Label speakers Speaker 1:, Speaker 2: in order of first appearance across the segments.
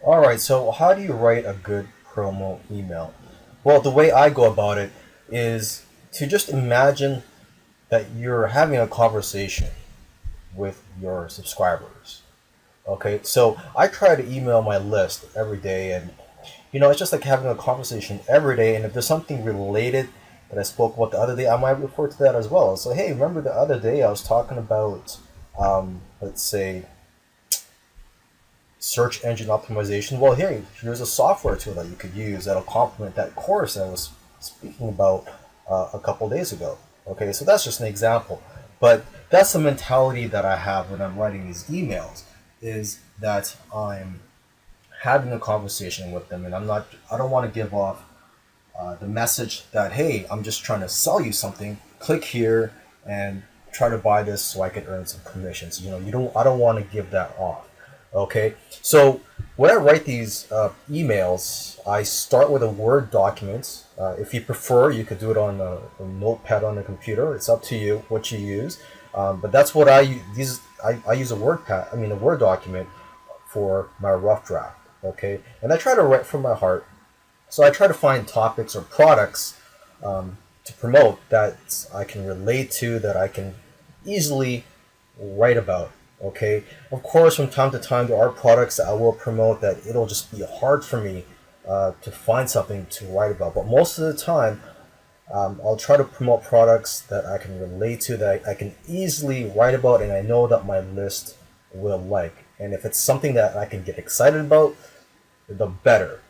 Speaker 1: All right, so how do you write a good promo email? Well, the way I go about it is to just imagine that you're having a conversation with your subscribers. Okay, so I try to email my list every day, and it's just like having a conversation every day. And if there's something related that I spoke about the other day, I might refer to that as well. So, hey, remember the other day I was talking about, let's say, search engine optimization. Well, here's a software tool that you could use that'll complement that course I was speaking about a couple days ago. Okay, so that's just an example, but that's the mentality that I have when I'm writing these emails. Is that I'm having a conversation with them, and I don't want to give off the message that, hey, I'm just trying to sell you something. Click here and try to buy this so I can earn some commissions. I don't want to give that off. Okay, so when I write these emails, I start with a Word document. If you prefer, you could do it on a notepad on the computer. It's up to you what you use. But that's what I use. I use a Word document for my rough draft. Okay, and I try to write from my heart. So I try to find topics or products to promote that I can relate to, that I can easily write about. Okay, of course, from time to time, there are products that I will promote that it'll just be hard for me to find something to write about. But most of the time, I'll try to promote products that I can relate to, that I can easily write about, and I know that my list will like. And if it's something that I can get excited about, the better.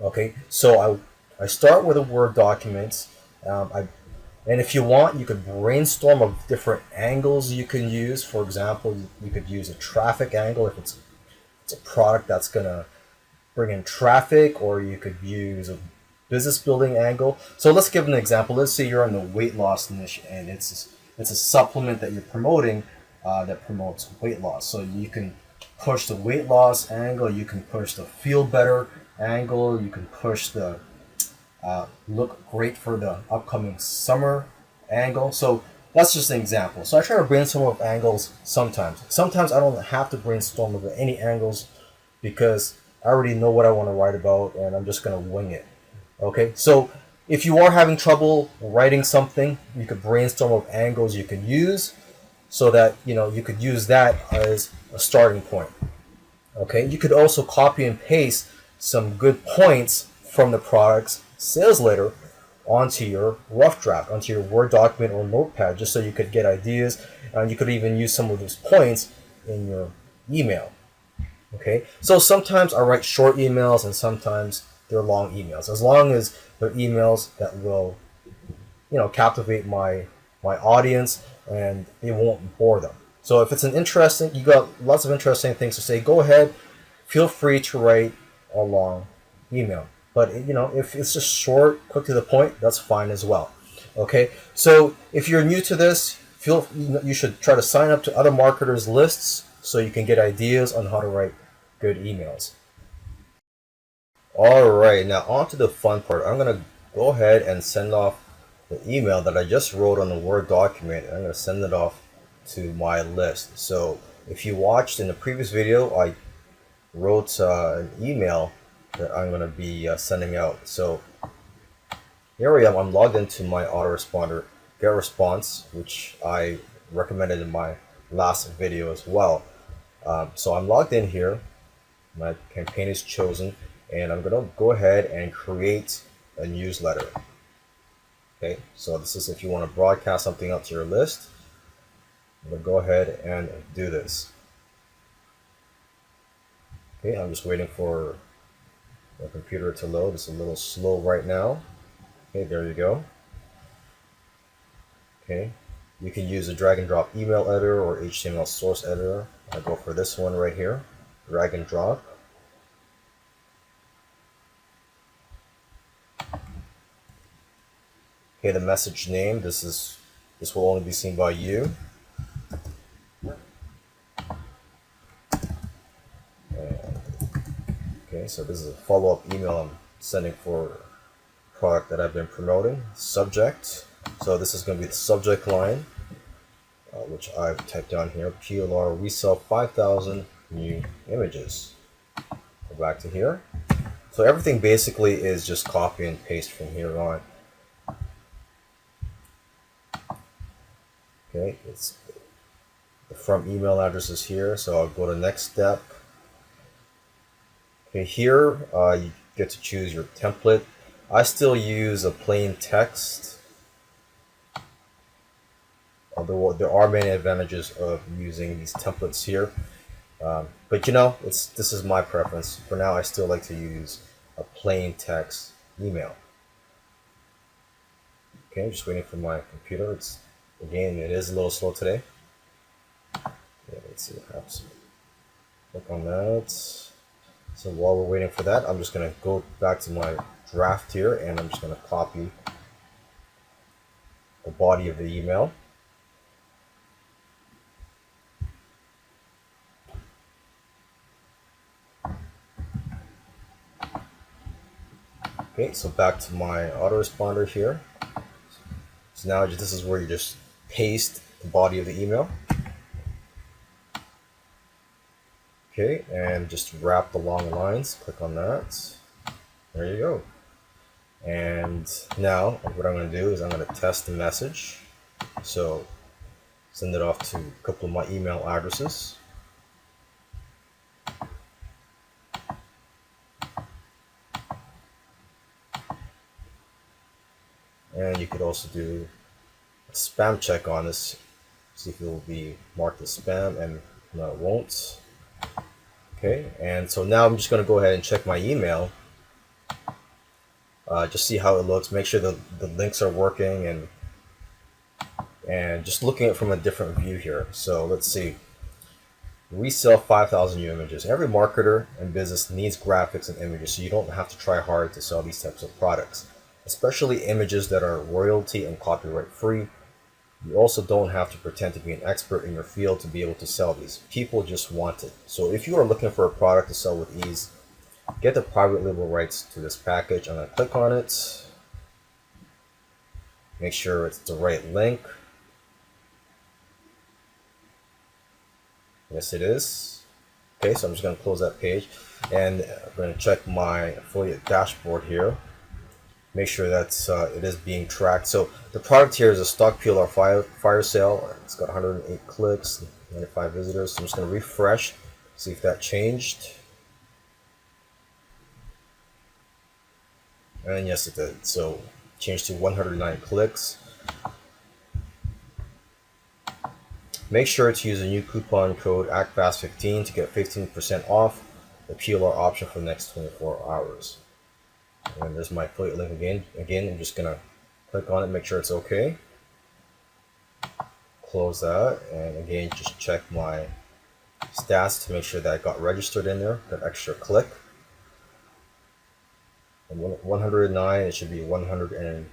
Speaker 1: Okay, so I start with a Word document. And if you want, you could brainstorm of different angles you can use. For example, you could use a traffic angle if it's a product that's gonna bring in traffic, or you could use a business building angle. So let's give an example. Let's say you're in the weight loss niche, and it's a supplement that you're promoting that promotes weight loss. So you can push the weight loss angle. You can push the feel better angle. You can push the look great for the upcoming summer angle. So that's just an example. So I try to brainstorm of angles sometimes. Sometimes I don't have to brainstorm of any angles because I already know what I want to write about, and I'm just going to wing it. Okay, so if you are having trouble writing something, you could brainstorm of angles you could use so that you could use that as a starting point. Okay, you could also copy and paste some good points from the product's sales letter onto your rough draft, onto your Word document or notepad, just so you could get ideas. And you could even use some of those points in your email. Okay, so sometimes I write short emails and sometimes they're long emails. As long as they're emails that will, captivate my audience and it won't bore them. So if it's you got lots of interesting things to say, go ahead, feel free to write a long email. But if it's just short, quick to the point, that's fine as well. Okay, so if you're new to this, you should try to sign up to other marketers' lists so you can get ideas on how to write good emails. All right, now on to the fun part. I'm gonna go ahead and send off the email that I just wrote on the Word document. I'm gonna send it off to my list. So if you watched in the previous video, I wrote an email that I'm going to be sending out. So here I am. I'm logged into my autoresponder get response, which I recommended in my last video as well. So I'm logged in here. My campaign is chosen, and I'm going to go ahead and create a newsletter. Okay, so this is if you want to broadcast something out to your list. I'm going to go ahead and do this. Okay, I'm just waiting for the computer to load. It's a little slow right now. Okay, there you go. Okay, you can use a drag and drop email editor or HTML source editor. I go for this one right here. Drag and drop. Okay, the message name. This will only be seen by you. Okay, so this is a follow-up email I'm sending for product that I've been promoting. Subject. So this is going to be the subject line, which I've typed down here. PLR, we sell 5,000 new images. back to here. So everything basically is just copy and paste from here on. Okay, it's the from email address is here, so I'll go to next step. Okay, here you get to choose your template. I still use a plain text, although there are many advantages of using these templates here. But you know, this is my preference. For now, I still like to use a plain text email. Okay, I'm just waiting for my computer. It is a little slow today. Yeah, let's see what happens. Click on that. So while we're waiting for that, I'm just gonna go back to my draft here, and I'm just gonna copy the body of the email. Okay, so back to my autoresponder here. So now this is where you just paste the body of the email. Okay, and just wrap the long lines. Click on that. There you go. And now what I'm going to do is I'm going to test the message. So send it off to a couple of my email addresses. And you could also do a spam check on this, see if it will be marked as spam, and no, it won't. Okay, and so now I'm just going to go ahead and check my email. Just see how it looks, make sure the links are working, and just looking at it from a different view here. So let's see. We sell 5,000 new images. Every marketer and business needs graphics and images, so you don't have to try hard to sell these types of products, especially images that are royalty and copyright free. You also don't have to pretend to be an expert in your field to be able to sell these. People just want it. So if you are looking for a product to sell with ease, get the private label rights to this package. I'm going to click on it. Make sure it's the right link. Yes, it is. Okay, so I'm just going to close that page, and I'm going to check my affiliate dashboard here. Make sure that it is being tracked. So the product here is a stock PLR fire sale. It's got 108 clicks, 95 visitors. So I'm just going to refresh, see if that changed. And yes, it did. So changed to 109 clicks. Make sure to use a new coupon code ACTFAST15 to get 15% off the PLR option for the next 24 hours. And there's my affiliate link again. I'm just gonna click on it, make sure it's okay. Close that, and again, just check my stats to make sure that I got registered in there, that extra click. And 109, it should be 100 and...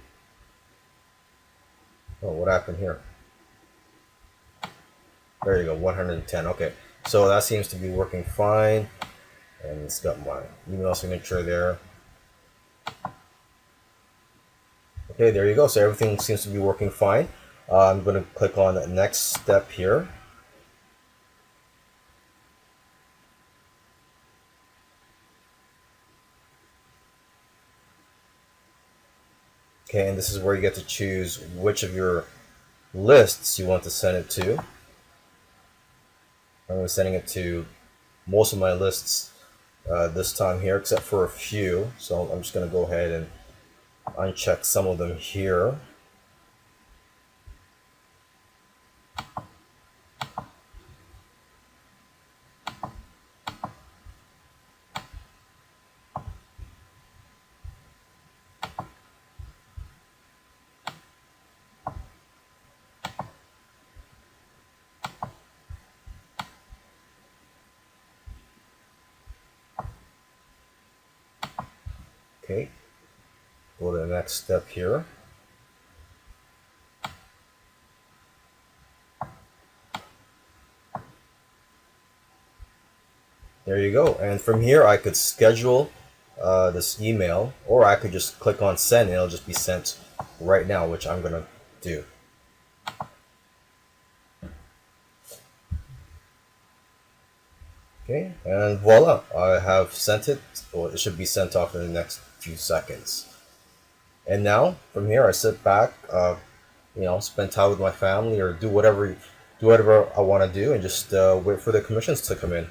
Speaker 1: Oh, what happened here? There you go, 110. Okay, so that seems to be working fine. And it's got my email signature there. Okay, there you go. So everything seems to be working fine. I'm going to click on the next step here. Okay, and this is where you get to choose which of your lists you want to send it to. I'm going to be sending it to most of my lists this time here, except for a few. So I'm just going to go ahead and uncheck some of them here. Okay, go to the next step here. There you go. And from here, I could schedule this email, or I could just click on send, and it'll just be sent right now, which I'm going to do. Okay, and voila, I have sent it, or it should be sent off in the next few seconds. And now, from here, I sit back, spend time with my family, or do whatever I want to do, and just wait for the commissions to come in.